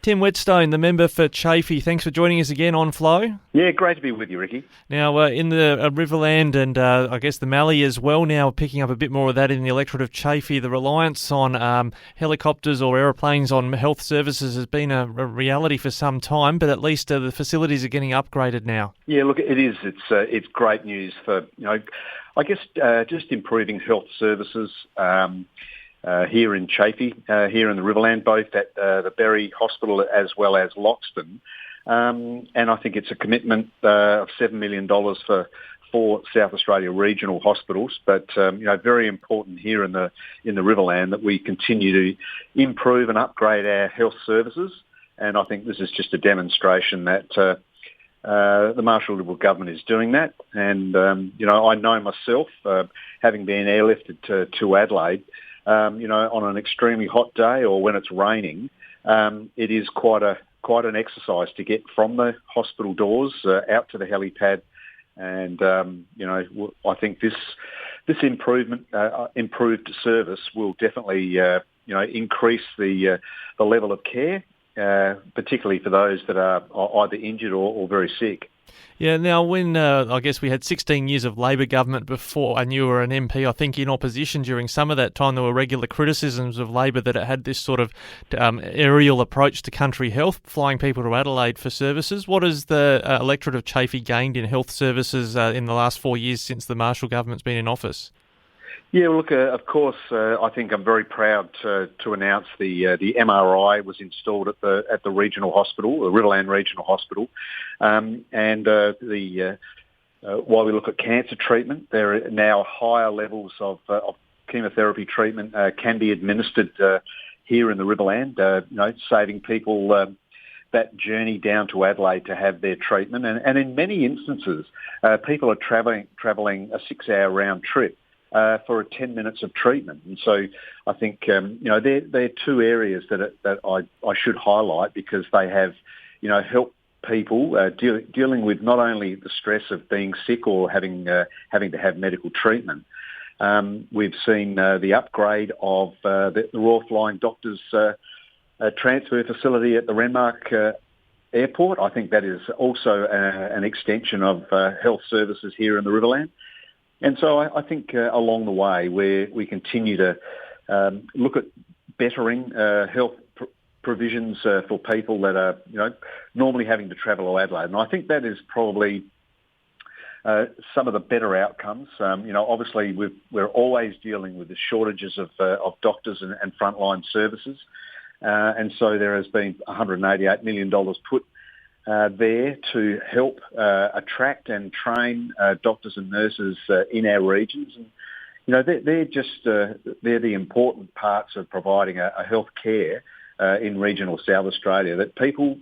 Tim Whetstone, the member for Chaffey, thanks for joining us again on Flow. Yeah, great to be with you, Ricky. Now, in the Riverland and I guess the Mallee as well, now picking up a bit more of that in the electorate of Chaffey, the reliance on helicopters or aeroplanes on health services has been a reality for some time, but at least the facilities are getting upgraded now. Yeah, look, it is. It's great news for, I guess just improving health services here in Chaffey, here in the Riverland, both at the Wakery Hospital as well as Loxton. And I think it's a commitment of $7 million for South Australia regional hospitals, but very important here in the Riverland that we continue to improve and upgrade our health services. And I think this is just a demonstration that the Marshall Liberal government is doing that. And I know myself, having been airlifted to Adelaide, on an extremely hot day or when it's raining, it is quite an exercise to get from the hospital doors out to the helipad. And I think this improved service will definitely increase the level of care, particularly for those that are either injured or very sick. Yeah, now when I guess we had 16 years of Labor government before, and you were an MP, I think, in opposition during some of that time, there were regular criticisms of Labor that it had this sort of aerial approach to country health, flying people to Adelaide for services. What has the electorate of Chaffey gained in health services in the last 4 years since the Marshall government's been in office? Yeah, look, of course, I think I'm very proud to announce the MRI was installed at the regional hospital, the Riverland Regional Hospital, and while we look at cancer treatment, there are now higher levels of chemotherapy treatment can be administered here in the Riverland, saving people that journey down to Adelaide to have their treatment, and in many instances, people are travelling a 6-hour round trip for 10 minutes of treatment. And so I think, they're two areas that I should highlight because they have, helped people dealing with not only the stress of being sick or having to have medical treatment. We've seen the upgrade of the Royal Flying Doctors transfer facility at the Renmark Airport. I think that is also an extension of health services here in the Riverland. And so I think along the way we continue to look at bettering health provisions for people that are normally having to travel to Adelaide. And I think that is probably some of the better outcomes. Obviously we're always dealing with the shortages of doctors and frontline services. And so there has been $188 million put there to help attract and train doctors and nurses in our regions. And, they're the important parts of providing a health care in regional South Australia that people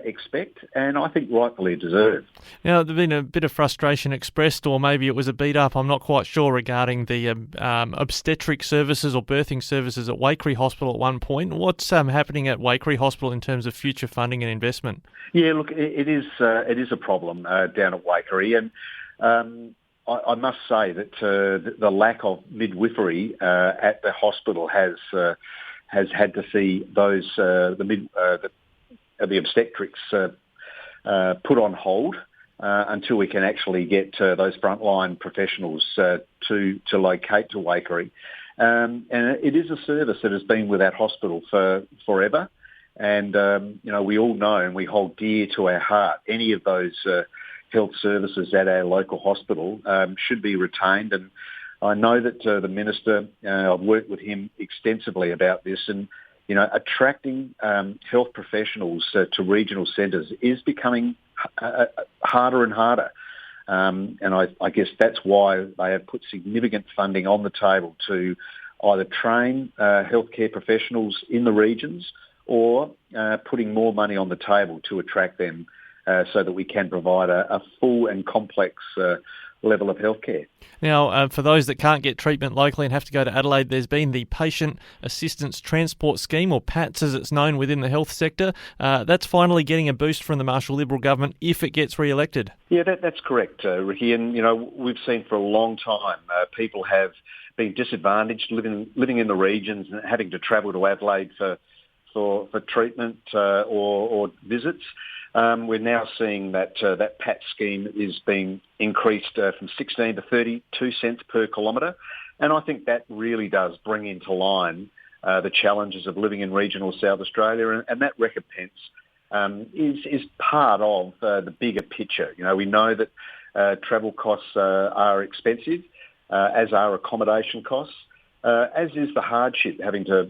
expect and I think rightfully deserve. Now, there's been a bit of frustration expressed, or maybe it was a beat-up, I'm not quite sure, regarding the obstetric services or birthing services at Wakery Hospital at one point. What's happening at Wakery Hospital in terms of future funding and investment? Yeah, look, it is a problem down at Waikerie, and I must say that the lack of midwifery at the hospital has had to see those the obstetrics put on hold until we can actually get those frontline professionals to locate to Wakerie. And it is a service that has been with that hospital for forever. And, we all know and we hold dear to our heart any of those health services at our local hospital should be retained. And I know that the Minister, I've worked with him extensively about this, and attracting health professionals to regional centres is becoming harder and harder. And I guess that's why they have put significant funding on the table to either train healthcare professionals in the regions or putting more money on the table to attract them so that we can provide a full and complex level of healthcare. Now, for those that can't get treatment locally and have to go to Adelaide, there's been the Patient Assistance Transport Scheme, or PATS as it's known within the health sector. That's finally getting a boost from the Marshall Liberal government if it gets re-elected. Yeah, that's correct, Ricky. And, we've seen for a long time people have been disadvantaged living in the regions and having to travel to Adelaide for for treatment or visits. We're now seeing that that PAT scheme is being increased from 16 to 32 cents per kilometre, and I think that really does bring into line the challenges of living in regional South Australia, and that recompense is part of the bigger picture. You know, we know that travel costs are expensive, as are accommodation costs, as is the hardship having to,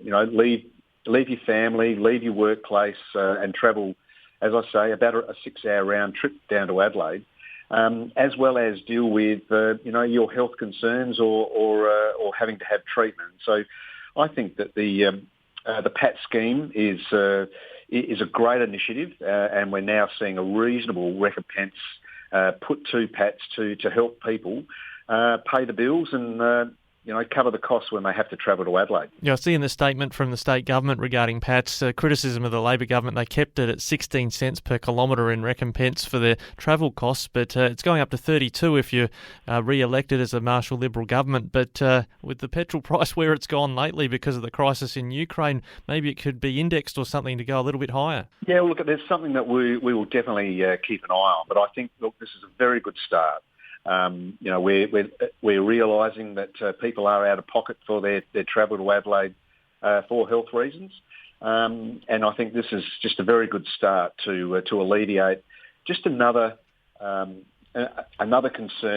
leave your family, leave your workplace, and travel, as I say, about a 6-hour round trip down to Adelaide, as well as deal with, your health concerns or having to have treatment. So I think that the PAT scheme is a great initiative, and we're now seeing a reasonable recompense put to PATs to help people pay the bills and cover the costs when they have to travel to Adelaide. Yeah, I see in the statement from the state government regarding PATs, criticism of the Labor government. They kept it at 16 cents per kilometre in recompense for their travel costs, but it's going up to 32 if you're re-elected as a Marshall Liberal government. But with the petrol price where it's gone lately because of the crisis in Ukraine, maybe it could be indexed or something to go a little bit higher. Yeah, well, look, there's something that we will definitely keep an eye on, but I think, look, this is a very good start. We're realising that people are out of pocket for their travel to Adelaide for health reasons, and I think this is just a very good start to alleviate just another concern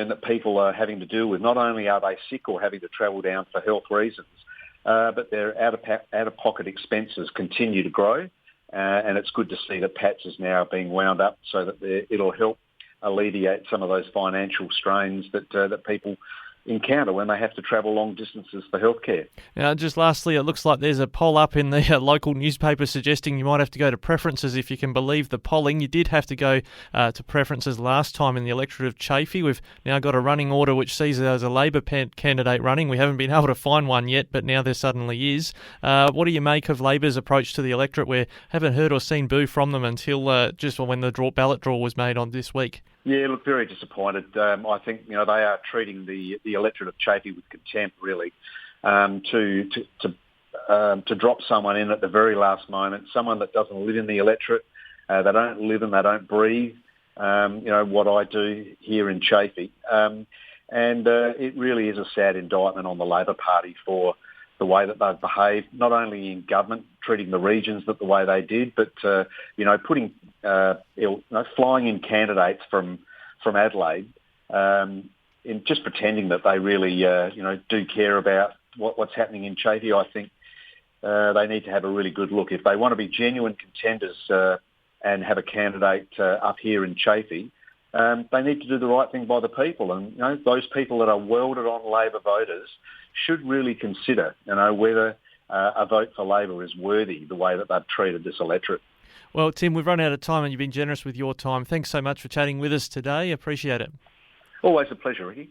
that people are having to deal with. Not only are they sick or having to travel down for health reasons, but their out of pocket expenses continue to grow, and it's good to see that PATS is now being wound up so that it'll help alleviate some of those financial strains that people encounter when they have to travel long distances for healthcare. Now, just lastly, it looks like there's a poll up in the local newspaper suggesting you might have to go to preferences if you can believe the polling. You did have to go to preferences last time in the electorate of Chaffey. We've now got a running order which sees there as a Labor candidate running. We haven't been able to find one yet, but now there suddenly is. What do you make of Labor's approach to the electorate? We haven't heard or seen boo from them until just when the ballot draw was made on this week. Yeah, look, very disappointed. I think they are treating the electorate of Chaffey with contempt, really, to drop someone in at the very last moment, someone that doesn't live in the electorate. They don't live and they don't breathe. What I do here in Chaffey, and it really is a sad indictment on the Labor Party for the way that they've behaved, not only in government, treating the regions the way they did, but putting flying in candidates from Adelaide, in just pretending that they really do care about what's happening in Chaffey. I think they need to have a really good look if they want to be genuine contenders and have a candidate up here in Chaffey. They need to do the right thing by the people, and those people that are welded on Labor voters should really consider whether a vote for Labor is worthy the way that they've treated this electorate. Well, Tim, we've run out of time and you've been generous with your time. Thanks so much for chatting with us today. Appreciate it. Always a pleasure, Ricky.